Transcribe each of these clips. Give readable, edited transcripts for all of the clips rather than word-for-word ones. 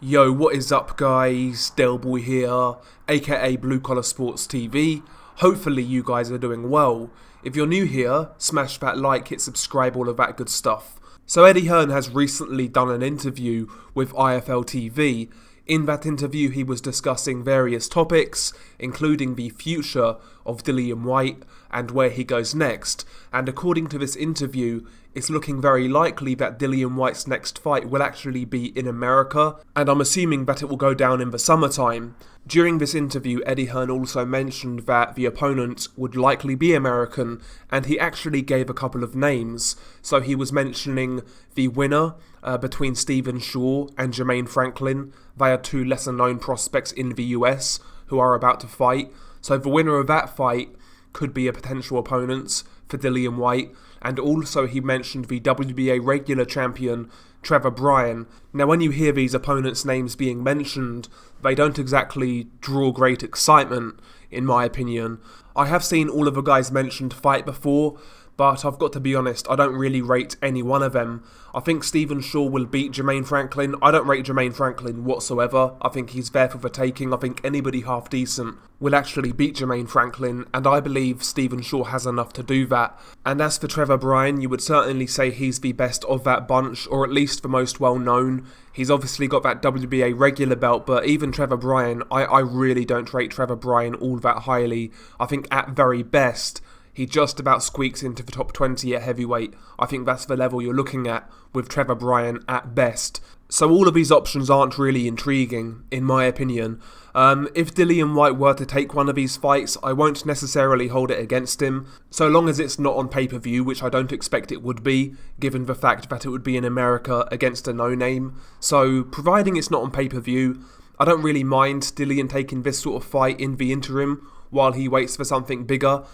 Yo, what is up guys, Delboy here, aka Blue Collar Sports TV. Hopefully you guys are doing well. If you're new here, smash that like, hit subscribe, all of that good stuff. So Eddie Hearn has recently done an interview with IFL TV. In that interview he was discussing various topics, including the future of Dillian Whyte and where he goes next. And according to this interview, it's looking very likely that Dillian Whyte's next fight will actually be in America, and I'm assuming that it will go down in the summertime. During this interview, Eddie Hearn also mentioned that the opponent would likely be American, and he actually gave a couple of names. So he was mentioning the winner between Stephen Shaw and Jermaine Franklin. They are two lesser known prospects in the US who are about to fight. So the winner of that fight could be a potential opponent for Dillian Whyte. And also he mentioned the WBA regular champion Trevor Bryan. Now when you hear these opponents' names being mentioned, they don't exactly draw great excitement, in my opinion. I have seen all of the guys mentioned fight before, but I've got to be honest, I don't really rate any one of them. I think Stephen Shaw will beat Jermaine Franklin. I don't rate Jermaine Franklin whatsoever. I think he's there for the taking. I think anybody half decent will actually beat Jermaine Franklin, and I believe Stephen Shaw has enough to do that. And as for Trevor Bryan, you would certainly say he's the best of that bunch, or at least the most well known. He's obviously got that WBA regular belt, but even Trevor Bryan, I really don't rate Trevor Bryan all that highly. I think at very best, he just about squeaks into the top 20 at heavyweight. I think that's the level you're looking at with Trevor Bryan at best. So all of these options aren't really intriguing, in my opinion. If Dillian Whyte were to take one of these fights, I won't necessarily hold it against him, so long as it's not on pay-per-view, which I don't expect it would be, given the fact that it would be in America against a no-name. So, providing it's not on pay-per-view, I don't really mind Dillian taking this sort of fight in the interim, while he waits for something bigger.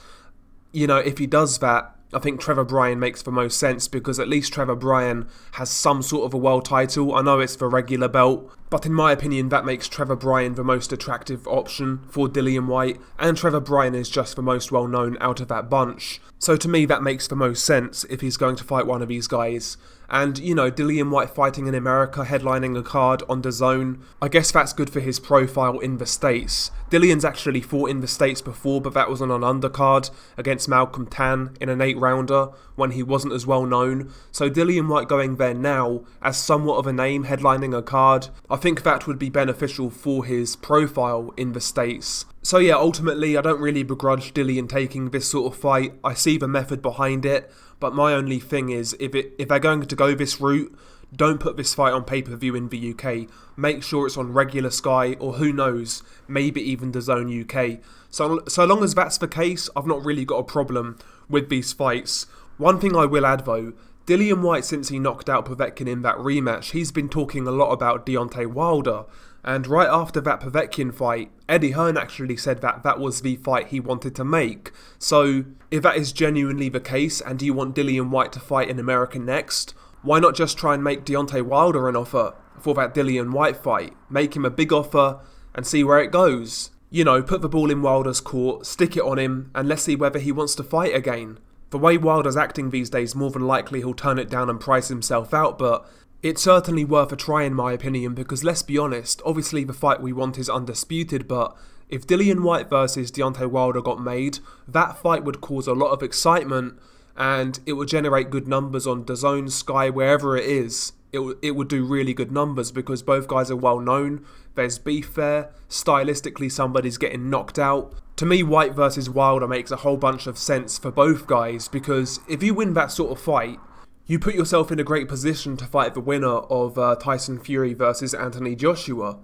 You know, if he does that, I think Trevor Bryan makes the most sense, because at least Trevor Bryan has some sort of a world title. I know it's the regular belt, but in my opinion that makes Trevor Bryan the most attractive option for Dillian Whyte, and Trevor Bryan is just the most well known out of that bunch. So to me that makes the most sense if he's going to fight one of these guys. And, you know, Dillian Whyte fighting in America, headlining a card on DAZN, I guess that's good for his profile in the States. Dillian's actually fought in the States before, but that was on an undercard against Malcolm Tan in an 8-rounder when he wasn't as well known. So Dillian Whyte going there now as somewhat of a name, headlining a card, I think that would be beneficial for his profile in the States. So yeah, ultimately I don't really begrudge Dillian taking this sort of fight. I see the method behind it, but my only thing is, if they're going to go this route, don't put this fight on pay-per-view in the UK. Make sure it's on regular Sky, or who knows, maybe even DAZN UK. So long as that's the case, I've not really got a problem with these fights. One thing I will add though, Dillian Whyte, since he knocked out Povetkin in that rematch, he's been talking a lot about Deontay Wilder. And right after that Povetkin fight, Eddie Hearn actually said that that was the fight he wanted to make. So if that is genuinely the case, and you want Dillian Whyte to fight in America next, why not just try and make Deontay Wilder an offer for that Dillian Whyte fight? Make him a big offer and see where it goes. You know, put the ball in Wilder's court, stick it on him, and let's see whether he wants to fight again. The way Wilder's acting these days, more than likely he'll turn it down and price himself out, but it's certainly worth a try in my opinion, because let's be honest, obviously the fight we want is undisputed, but if Dillian Whyte versus Deontay Wilder got made, that fight would cause a lot of excitement, and it would generate good numbers on DAZN, Sky, wherever it is. It would do really good numbers, because both guys are well known, there's beef there, stylistically somebody's getting knocked out. To me, Whyte versus Wilder makes a whole bunch of sense for both guys, because if you win that sort of fight, you put yourself in a great position to fight the winner of Tyson Fury versus Anthony Joshua.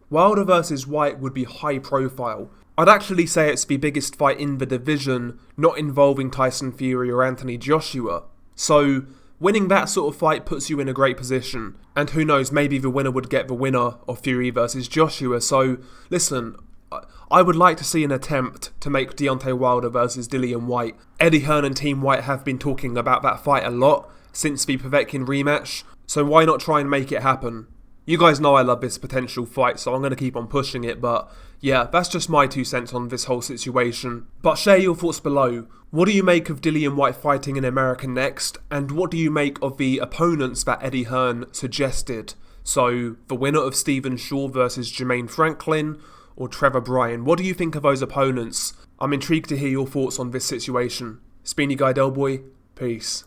Wilder versus Whyte would be high profile. I'd actually say it's the biggest fight in the division, not involving Tyson Fury or Anthony Joshua. So winning that sort of fight puts you in a great position. And who knows, maybe the winner would get the winner of Fury versus Joshua. So listen, I would like to see an attempt to make Deontay Wilder versus Dillian Whyte. Eddie Hearn and Team Whyte have been talking about that fight a lot since the Povetkin rematch, so why not try and make it happen? You guys know I love this potential fight, so I'm going to keep on pushing it, but yeah, that's just my 2 cents on this whole situation. But share your thoughts below. What do you make of Dillian Whyte fighting in America next, and what do you make of the opponents that Eddie Hearn suggested? So, the winner of Stephen Shaw versus Jermaine Franklin or Trevor Bryan, what do you think of those opponents? I'm intrigued to hear your thoughts on this situation. Speedy Guy Delboy, peace.